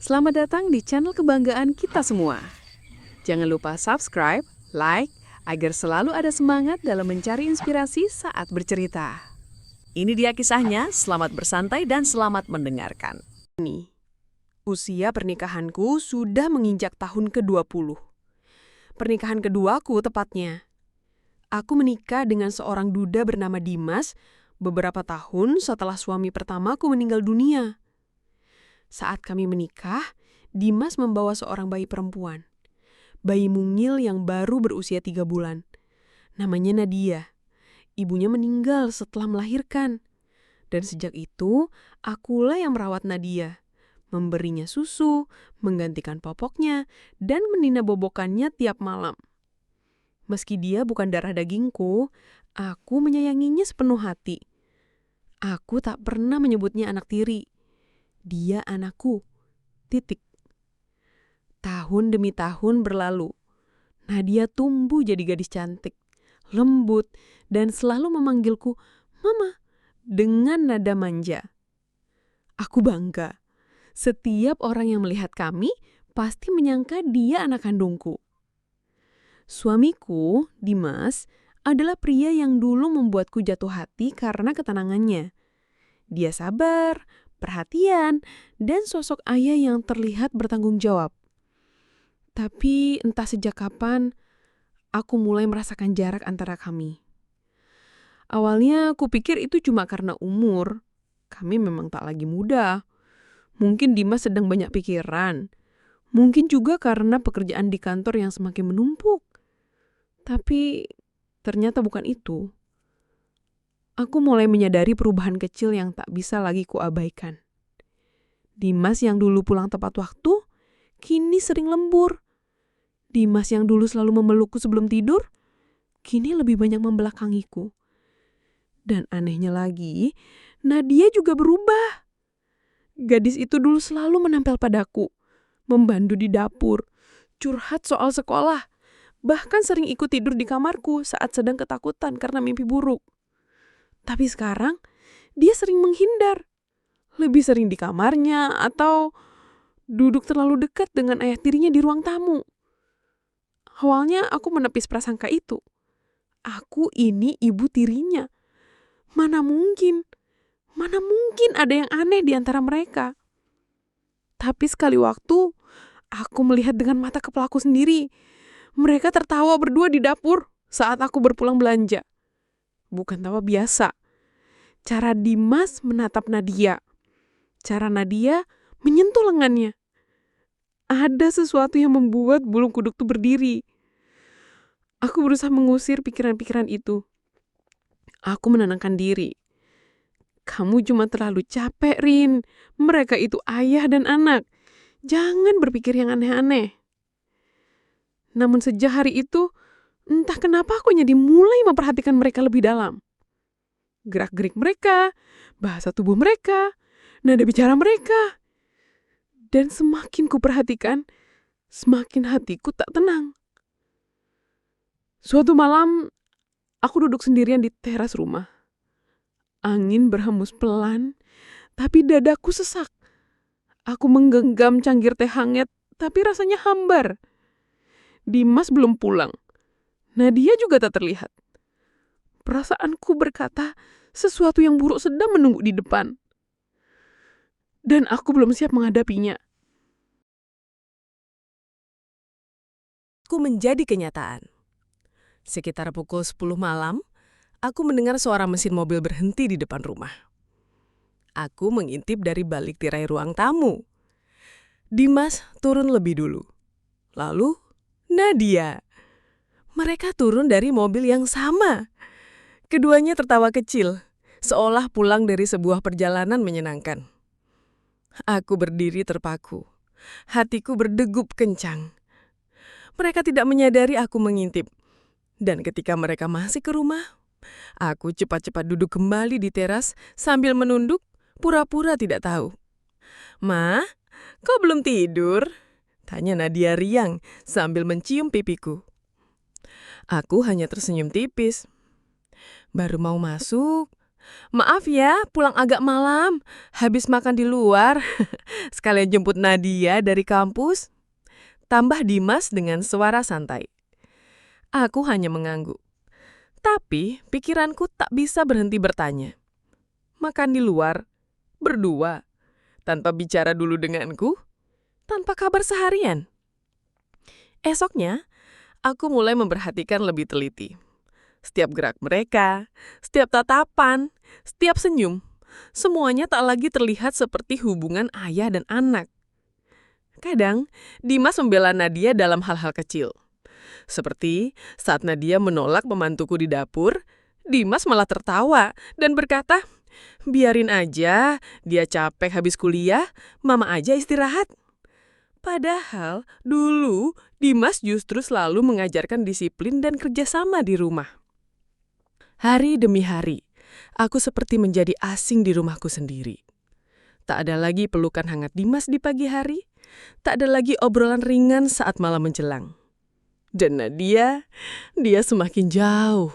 Selamat datang di channel kebanggaan kita semua. Jangan lupa subscribe, like, agar selalu ada semangat dalam mencari inspirasi saat bercerita. Ini dia kisahnya, selamat bersantai dan selamat mendengarkan. Usia pernikahanku sudah menginjak tahun ke-20. Pernikahan keduaku tepatnya. Aku menikah dengan seorang duda bernama Dimas beberapa tahun setelah suami pertamaku meninggal dunia. Saat kami menikah, Dimas membawa seorang bayi perempuan. Bayi mungil yang baru berusia 3 bulan. Namanya Nadia. Ibunya meninggal setelah melahirkan. Dan sejak itu, akulah yang merawat Nadia. Memberinya susu, menggantikan popoknya, dan menina bobokannya tiap malam. Meski dia bukan darah dagingku, aku menyayanginya sepenuh hati. Aku tak pernah menyebutnya anak tiri. Dia anakku. Titik. Tahun demi tahun berlalu. Nadia tumbuh jadi gadis cantik, lembut, dan selalu memanggilku Mama dengan nada manja. Aku bangga. Setiap orang yang melihat kami pasti menyangka dia anak kandungku. Suamiku, Dimas, adalah pria yang dulu membuatku jatuh hati karena ketenangannya. Dia sabar, perhatian, dan sosok ayah yang terlihat bertanggung jawab. Tapi entah sejak kapan, aku mulai merasakan jarak antara kami. Awalnya aku pikir itu cuma karena umur. Kami memang tak lagi muda. Mungkin Dimas sedang banyak pikiran. Mungkin juga karena pekerjaan di kantor yang semakin menumpuk. Tapi ternyata bukan itu. Aku mulai menyadari perubahan kecil yang tak bisa lagi kuabaikan. Dimas yang dulu pulang tepat waktu, kini sering lembur. Dimas yang dulu selalu memelukku sebelum tidur, kini lebih banyak membelakangiku. Dan anehnya lagi, Nadia juga berubah. Gadis itu dulu selalu menempel padaku, membantu di dapur, curhat soal sekolah, bahkan sering ikut tidur di kamarku saat sedang ketakutan karena mimpi buruk. Tapi sekarang, dia sering menghindar. Lebih sering di kamarnya atau duduk terlalu dekat dengan ayah tirinya di ruang tamu. Awalnya aku menepis prasangka itu. Aku ini ibu tirinya. Mana mungkin ada yang aneh di antara mereka. Tapi sekali waktu, aku melihat dengan mata kepalaku sendiri. Mereka tertawa berdua di dapur saat aku berpulang belanja. Bukan tawa biasa. Cara Dimas menatap Nadia. Cara Nadia menyentuh lengannya. Ada sesuatu yang membuat bulu kudukku berdiri. Aku berusaha mengusir pikiran-pikiran itu. Aku menenangkan diri. Kamu cuma terlalu capek, Rin. Mereka itu ayah dan anak. Jangan berpikir yang aneh-aneh. Namun sejak hari itu, entah kenapa aku jadi mulai memperhatikan mereka lebih dalam. Gerak-gerik mereka, bahasa tubuh mereka, nada bicara mereka. Dan semakin kuperhatikan, semakin hatiku tak tenang. Suatu malam, aku duduk sendirian di teras rumah. Angin berhembus pelan, tapi dadaku sesak. Aku menggenggam cangkir teh hangat, tapi rasanya hambar. Dimas belum pulang. Nadia juga tak terlihat. Perasaanku berkata, sesuatu yang buruk sedang menunggu di depan. Dan aku belum siap menghadapinya. Aku menjadi kenyataan. Sekitar pukul 10 malam, aku mendengar suara mesin mobil berhenti di depan rumah. Aku mengintip dari balik tirai ruang tamu. Dimas turun lebih dulu. Lalu, Nadia. Mereka turun dari mobil yang sama. Keduanya tertawa kecil, seolah pulang dari sebuah perjalanan menyenangkan. Aku berdiri terpaku. Hatiku berdegup kencang. Mereka tidak menyadari aku mengintip. Dan ketika mereka masih ke rumah, aku cepat-cepat duduk kembali di teras sambil menunduk, pura-pura tidak tahu. "Ma, kau belum tidur?" tanya Nadia riang sambil mencium pipiku. Aku hanya tersenyum tipis. Baru mau masuk, Maaf ya, pulang agak malam. Habis makan di luar. Sekalian jemput Nadia dari kampus. Tambah Dimas dengan suara santai. Aku hanya mengangguk. Tapi pikiranku tak bisa berhenti bertanya. Makan di luar, berdua, tanpa bicara dulu denganku, tanpa kabar seharian. Esoknya, aku mulai memperhatikan lebih teliti. Setiap gerak mereka, setiap tatapan, setiap senyum, semuanya tak lagi terlihat seperti hubungan ayah dan anak. Kadang, Dimas membela Nadia dalam hal-hal kecil. Seperti saat Nadia menolak membantuku di dapur, Dimas malah tertawa dan berkata, "Biarin aja, dia capek habis kuliah, mama aja istirahat." Padahal dulu Dimas justru selalu mengajarkan disiplin dan kerjasama di rumah. Hari demi hari, aku seperti menjadi asing di rumahku sendiri. Tak ada lagi pelukan hangat Dimas di pagi hari, tak ada lagi obrolan ringan saat malam menjelang. Dan Nadia, dia semakin jauh.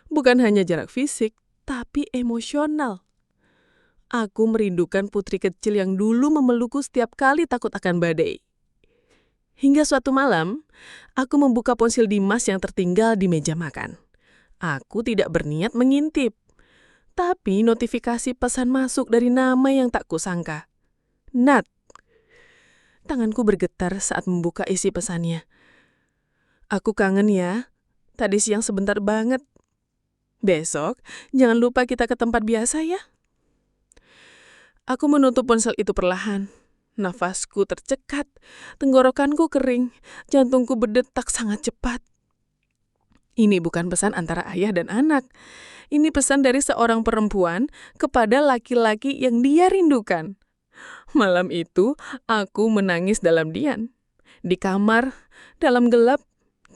Bukan hanya jarak fisik, tapi emosional. Aku merindukan putri kecil yang dulu memelukku setiap kali takut akan badai. Hingga suatu malam, aku membuka ponsel Dimas yang tertinggal di meja makan. Aku tidak berniat mengintip. Tapi notifikasi pesan masuk dari nama yang tak kusangka. Nat. Tanganku bergetar saat membuka isi pesannya. "Aku kangen ya. Tadi siang sebentar banget. Besok, jangan lupa kita ke tempat biasa ya." Aku menutup ponsel itu perlahan. Nafasku tercekat, tenggorokanku kering, jantungku berdetak sangat cepat. Ini bukan pesan antara ayah dan anak. Ini pesan dari seorang perempuan kepada laki-laki yang dia rindukan. Malam itu, aku menangis dalam diam. Di kamar, dalam gelap,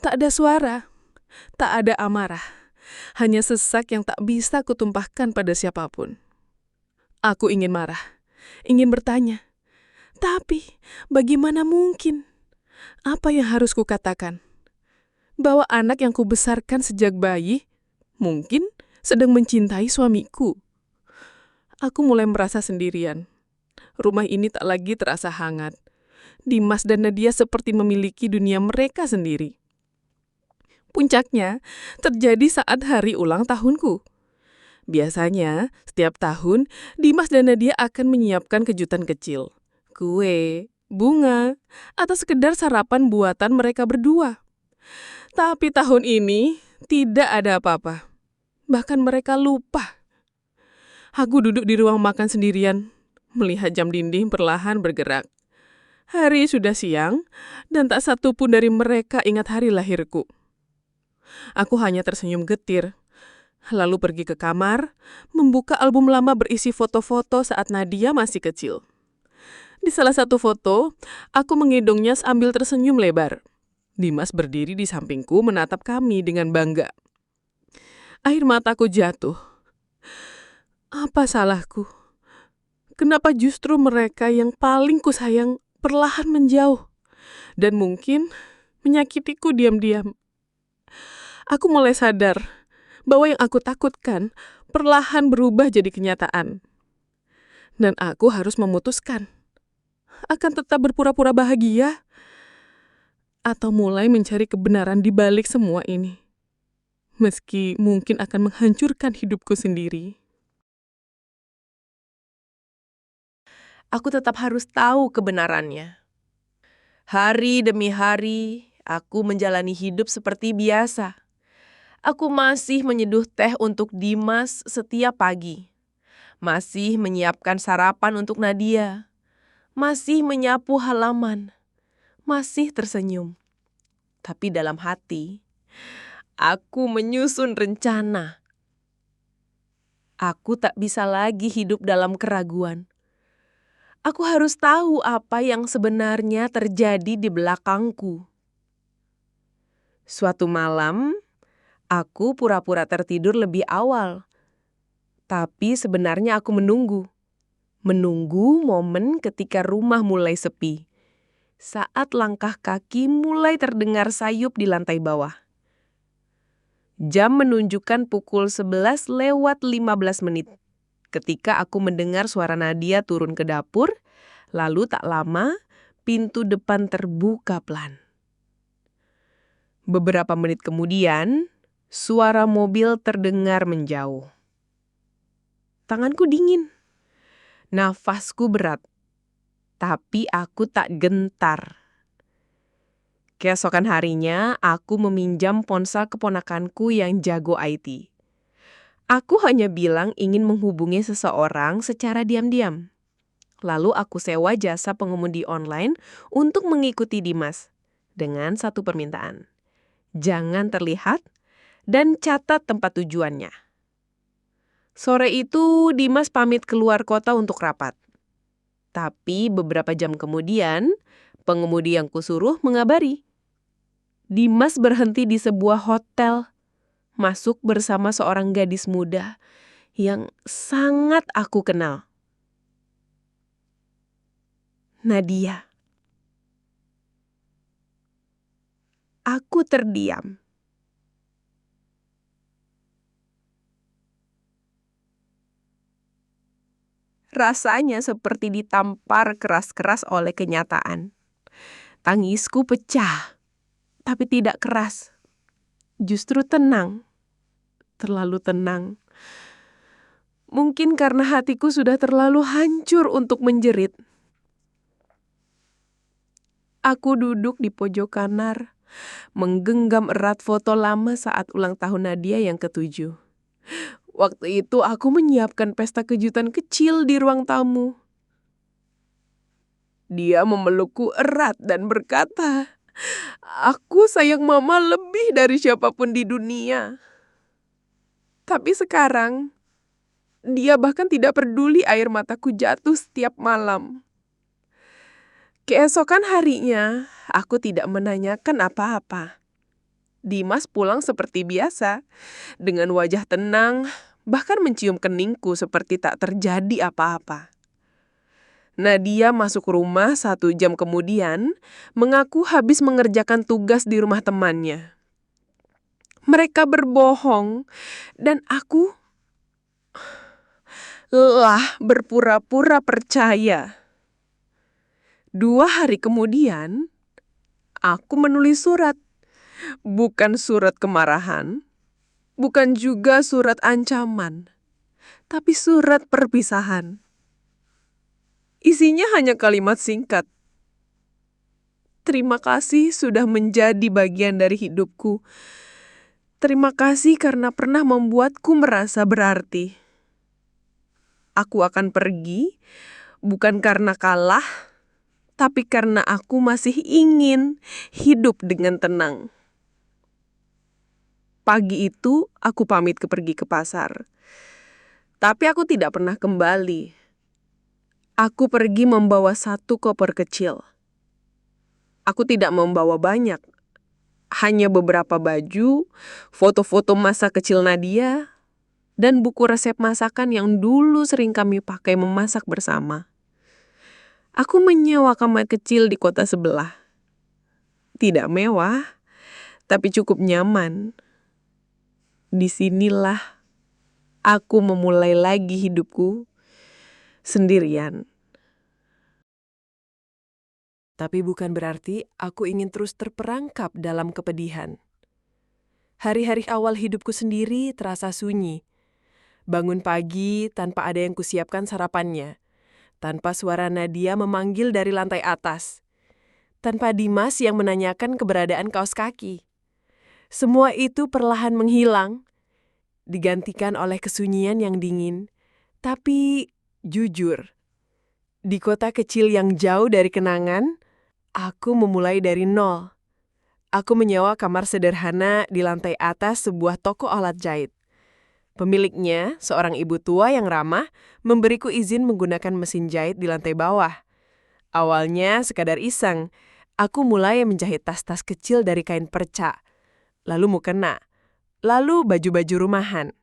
tak ada suara, tak ada amarah. Hanya sesak yang tak bisa kutumpahkan pada siapapun. Aku ingin marah, ingin bertanya. Tapi, bagaimana mungkin? Apa yang harus kukatakan? Bahwa anak yang kubesarkan sejak bayi mungkin sedang mencintai suamiku. Aku mulai merasa sendirian. Rumah ini tak lagi terasa hangat. Dimas dan Nadia seperti memiliki dunia mereka sendiri. Puncaknya terjadi saat hari ulang tahunku. Biasanya, setiap tahun, Dimas dan Nadia akan menyiapkan kejutan kecil. Kue, bunga, atau sekedar sarapan buatan mereka berdua. Tapi tahun ini tidak ada apa-apa. Bahkan mereka lupa. Aku duduk di ruang makan sendirian, melihat jam dinding perlahan bergerak. Hari sudah siang, dan tak satu pun dari mereka ingat hari lahirku. Aku hanya tersenyum getir, lalu pergi ke kamar, membuka album lama berisi foto-foto saat Nadia masih kecil. Di salah satu foto, aku menggendongnya sambil tersenyum lebar. Dimas berdiri di sampingku menatap kami dengan bangga. Air mataku jatuh. Apa salahku? Kenapa justru mereka yang paling kusayang perlahan menjauh? Dan mungkin menyakitiku diam-diam. Aku mulai sadar bahwa yang aku takutkan perlahan berubah jadi kenyataan. Dan aku harus memutuskan. Akan tetap berpura-pura bahagia? Atau mulai mencari kebenaran di balik semua ini? Meski mungkin akan menghancurkan hidupku sendiri. Aku tetap harus tahu kebenarannya. Hari demi hari, aku menjalani hidup seperti biasa. Aku masih menyeduh teh untuk Dimas setiap pagi. Masih menyiapkan sarapan untuk Nadia. Masih menyapu halaman. Masih tersenyum. Tapi dalam hati, aku menyusun rencana. Aku tak bisa lagi hidup dalam keraguan. Aku harus tahu apa yang sebenarnya terjadi di belakangku. Suatu malam, aku pura-pura tertidur lebih awal. Tapi sebenarnya aku menunggu. Menunggu momen ketika rumah mulai sepi. Saat langkah kaki mulai terdengar sayup di lantai bawah. Jam menunjukkan pukul 11:15 ketika aku mendengar suara Nadia turun ke dapur, lalu tak lama pintu depan terbuka pelan. Beberapa menit kemudian, suara mobil terdengar menjauh. Tanganku dingin, nafasku berat, tapi aku tak gentar. Keesokan harinya, aku meminjam ponsel keponakanku yang jago IT. Aku hanya bilang ingin menghubungi seseorang secara diam-diam. Lalu aku sewa jasa pengemudi online untuk mengikuti Dimas dengan satu permintaan. Jangan terlihat dan catat tempat tujuannya. Sore itu Dimas pamit keluar kota untuk rapat. Tapi beberapa jam kemudian, pengemudi yang kusuruh mengabari. Dimas berhenti di sebuah hotel, masuk bersama seorang gadis muda yang sangat aku kenal. Nadia. Aku terdiam. Rasanya seperti ditampar keras-keras oleh kenyataan. Tangisku pecah, tapi tidak keras. Justru tenang. Terlalu tenang. Mungkin karena hatiku sudah terlalu hancur untuk menjerit. Aku duduk di pojok kamar, menggenggam erat foto lama saat ulang tahun Nadia yang ke-7. Waktu itu aku menyiapkan pesta kejutan kecil di ruang tamu. Dia memelukku erat dan berkata, "Aku sayang Mama lebih dari siapapun di dunia." Tapi sekarang, dia bahkan tidak peduli air mataku jatuh setiap malam. Keesokan harinya, aku tidak menanyakan apa-apa. Dimas pulang seperti biasa, dengan wajah tenang, bahkan mencium keningku seperti tak terjadi apa-apa. Nadia masuk rumah 1 jam kemudian, mengaku habis mengerjakan tugas di rumah temannya. Mereka berbohong, dan aku lelah berpura-pura percaya. 2 hari kemudian, aku menulis surat. Bukan surat kemarahan, bukan juga surat ancaman, tapi surat perpisahan. Isinya hanya kalimat singkat. Terima kasih sudah menjadi bagian dari hidupku. Terima kasih karena pernah membuatku merasa berarti. Aku akan pergi, bukan karena kalah, tapi karena aku masih ingin hidup dengan tenang. Pagi itu, aku pamit pergi ke pasar. Tapi aku tidak pernah kembali. Aku pergi membawa 1 koper kecil. Aku tidak membawa banyak. Hanya beberapa baju, foto-foto masa kecil Nadia, dan buku resep masakan yang dulu sering kami pakai memasak bersama. Aku menyewa kamar kecil di kota sebelah. Tidak mewah, tapi cukup nyaman. Disinilah aku memulai lagi hidupku sendirian. Tapi bukan berarti aku ingin terus terperangkap dalam kepedihan. Hari-hari awal hidupku sendiri terasa sunyi. Bangun pagi tanpa ada yang kusiapkan sarapannya. Tanpa suara Nadia memanggil dari lantai atas. Tanpa Dimas yang menanyakan keberadaan kaos kaki. Semua itu perlahan menghilang, digantikan oleh kesunyian yang dingin. Tapi jujur, di kota kecil yang jauh dari kenangan, aku memulai dari nol. Aku menyewa kamar sederhana di lantai atas sebuah toko alat jahit. Pemiliknya, seorang ibu tua yang ramah, memberiku izin menggunakan mesin jahit di lantai bawah. Awalnya sekadar iseng, aku mulai menjahit tas-tas kecil dari kain perca, lalu mukena, lalu baju-baju rumahan.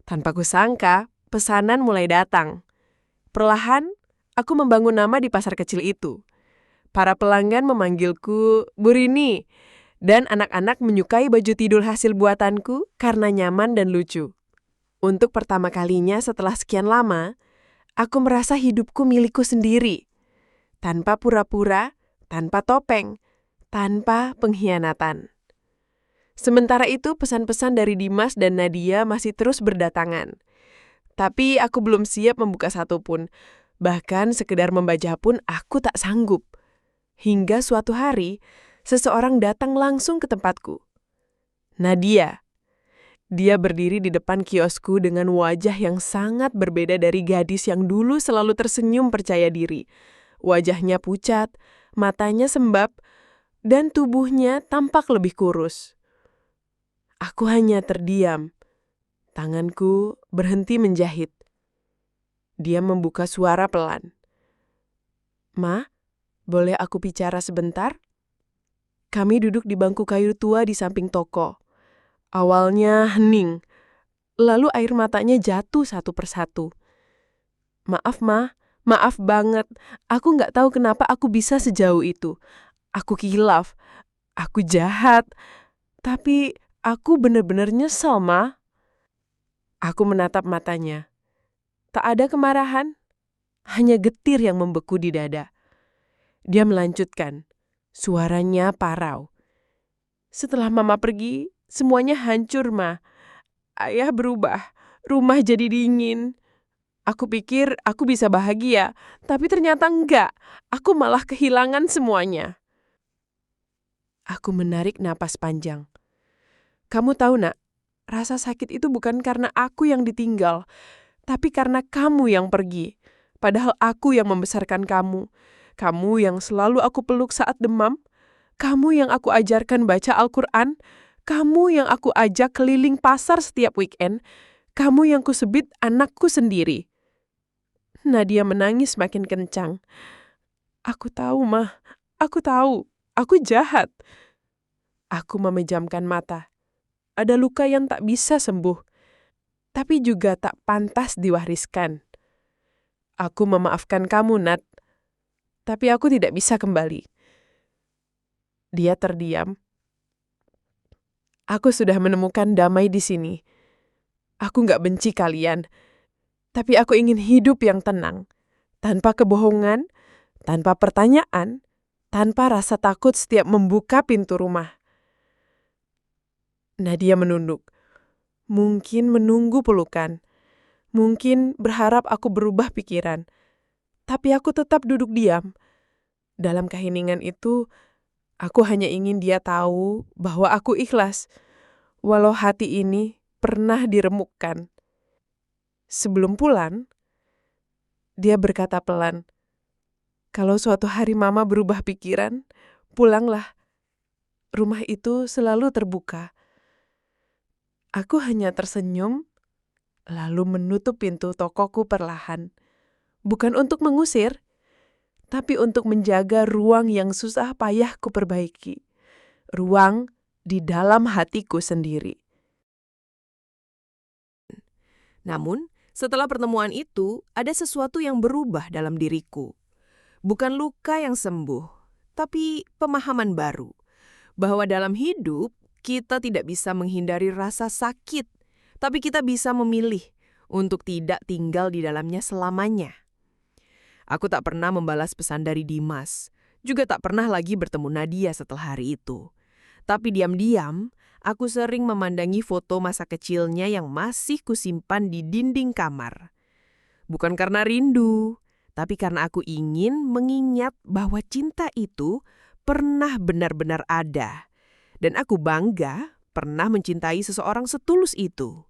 Tanpa kusangka, pesanan mulai datang. Perlahan, aku membangun nama di pasar kecil itu. Para pelanggan memanggilku Bu Rini, Dan anak-anak menyukai baju tidur hasil buatanku karena nyaman dan lucu. Untuk pertama kalinya setelah sekian lama, aku merasa hidupku milikku sendiri. Tanpa pura-pura, tanpa topeng, tanpa pengkhianatan. Sementara itu pesan-pesan dari Dimas dan Nadia masih terus berdatangan. Tapi aku belum siap membuka satupun. Bahkan sekedar membaca pun aku tak sanggup. Hingga suatu hari, seseorang datang langsung ke tempatku. Nadia. Dia berdiri di depan kiosku dengan wajah yang sangat berbeda dari gadis yang dulu selalu tersenyum percaya diri. Wajahnya pucat, matanya sembab, dan tubuhnya tampak lebih kurus. Aku hanya terdiam. Tanganku berhenti menjahit. Dia membuka suara pelan. "Ma, boleh aku bicara sebentar?" Kami duduk di bangku kayu tua di samping toko. Awalnya hening, lalu air matanya jatuh satu persatu. "Maaf, Ma. Maaf banget. Aku nggak tahu kenapa aku bisa sejauh itu. Aku kilaf. Aku jahat. Tapi aku benar-benar nyesel, Ma." Aku menatap matanya. Tak ada kemarahan, hanya getir yang membeku di dada. Dia melanjutkan. Suaranya parau. "Setelah Mama pergi, semuanya hancur, Ma. Ayah berubah. Rumah jadi dingin. Aku pikir aku bisa bahagia, tapi ternyata enggak. Aku malah kehilangan semuanya." Aku menarik napas panjang. "Kamu tahu, Nak, rasa sakit itu bukan karena aku yang ditinggal, tapi karena kamu yang pergi. Padahal aku yang membesarkan kamu. Kamu yang selalu aku peluk saat demam. Kamu yang aku ajarkan baca Al-Quran. Kamu yang aku ajak keliling pasar setiap weekend. Kamu yang kusebut anakku sendiri." Nadia menangis makin kencang. "Aku tahu, Mah. Aku tahu. Aku jahat." Aku memejamkan mata. Ada luka yang tak bisa sembuh, tapi juga tak pantas diwariskan. "Aku memaafkan kamu, Nat. Tapi aku tidak bisa kembali." Dia terdiam. "Aku sudah menemukan damai di sini. Aku nggak benci kalian. Tapi aku ingin hidup yang tenang. Tanpa kebohongan, tanpa pertanyaan, tanpa rasa takut setiap membuka pintu rumah." Nadia menunduk. Mungkin menunggu pelukan. Mungkin berharap aku berubah pikiran. Tapi aku tetap duduk diam. Dalam keheningan itu, aku hanya ingin dia tahu bahwa aku ikhlas. Walau hati ini pernah diremukkan. Sebelum pulang, dia berkata pelan, "Kalau suatu hari Mama berubah pikiran, pulanglah. Rumah itu selalu terbuka." Aku hanya tersenyum, lalu menutup pintu tokoku perlahan. Bukan untuk mengusir, tapi untuk menjaga ruang yang susah payah kuperbaiki. Ruang di dalam hatiku sendiri. Namun, setelah pertemuan itu, ada sesuatu yang berubah dalam diriku. Bukan luka yang sembuh, tapi pemahaman baru. Bahwa dalam hidup, kita tidak bisa menghindari rasa sakit, tapi kita bisa memilih untuk tidak tinggal di dalamnya selamanya. Aku tak pernah membalas pesan dari Dimas, juga tak pernah lagi bertemu Nadia setelah hari itu. Tapi diam-diam, aku sering memandangi foto masa kecilnya yang masih kusimpan di dinding kamar. Bukan karena rindu, tapi karena aku ingin mengingat bahwa cinta itu pernah benar-benar ada. Dan aku bangga pernah mencintai seseorang setulus itu.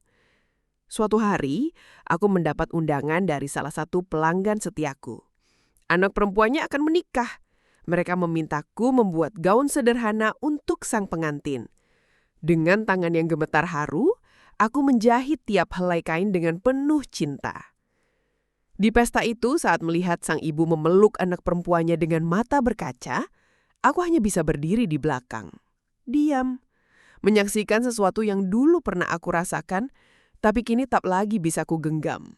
Suatu hari, aku mendapat undangan dari salah satu pelanggan setiaku. Anak perempuannya akan menikah. Mereka memintaku membuat gaun sederhana untuk sang pengantin. Dengan tangan yang gemetar haru, aku menjahit tiap helai kain dengan penuh cinta. Di pesta itu, saat melihat sang ibu memeluk anak perempuannya dengan mata berkaca, aku hanya bisa berdiri di belakang. Diam, menyaksikan sesuatu yang dulu pernah aku rasakan, tapi kini tak lagi bisa ku genggam.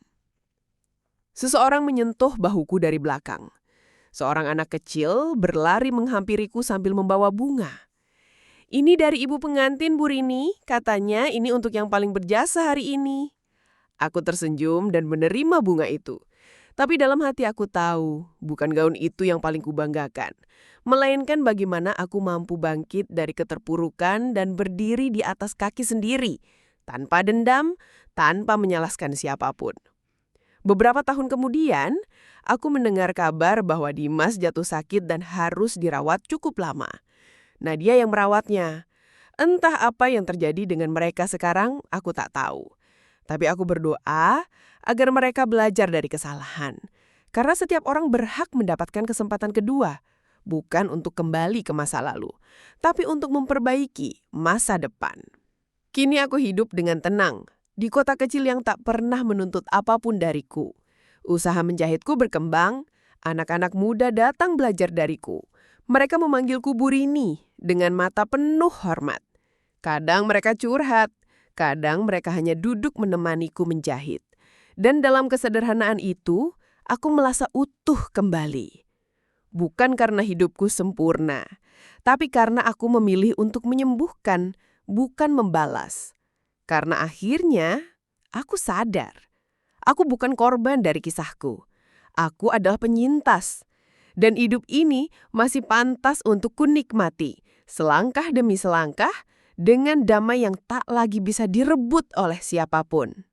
Seseorang menyentuh bahuku dari belakang. Seorang anak kecil berlari menghampiriku sambil membawa bunga. Ini dari ibu pengantin, Bu Rini. Katanya ini untuk yang paling berjasa hari ini. Aku tersenyum dan menerima bunga itu. Tapi dalam hati aku tahu, bukan gaun itu yang paling kubanggakan. Melainkan bagaimana aku mampu bangkit dari keterpurukan dan berdiri di atas kaki sendiri. Tanpa dendam, tanpa menyalaskan siapapun. Beberapa tahun kemudian, aku mendengar kabar bahwa Dimas jatuh sakit dan harus dirawat cukup lama. Nadia yang merawatnya. Entah apa yang terjadi dengan mereka sekarang, aku tak tahu. Tapi aku berdoa agar mereka belajar dari kesalahan. Karena setiap orang berhak mendapatkan kesempatan kedua. Bukan untuk kembali ke masa lalu, tapi untuk memperbaiki masa depan. Kini aku hidup dengan tenang, di kota kecil yang tak pernah menuntut apapun dariku. Usaha menjahitku berkembang, anak-anak muda datang belajar dariku. Mereka memanggilku Bu Rini dengan mata penuh hormat. Kadang mereka curhat, kadang mereka hanya duduk menemaniku menjahit. Dan dalam kesederhanaan itu, aku merasa utuh kembali. Bukan karena hidupku sempurna, tapi karena aku memilih untuk menyembuhkan, bukan membalas. Karena akhirnya, aku sadar. Aku bukan korban dari kisahku. Aku adalah penyintas. Dan hidup ini masih pantas untuk kunikmati, selangkah demi selangkah, dengan damai yang tak lagi bisa direbut oleh siapapun.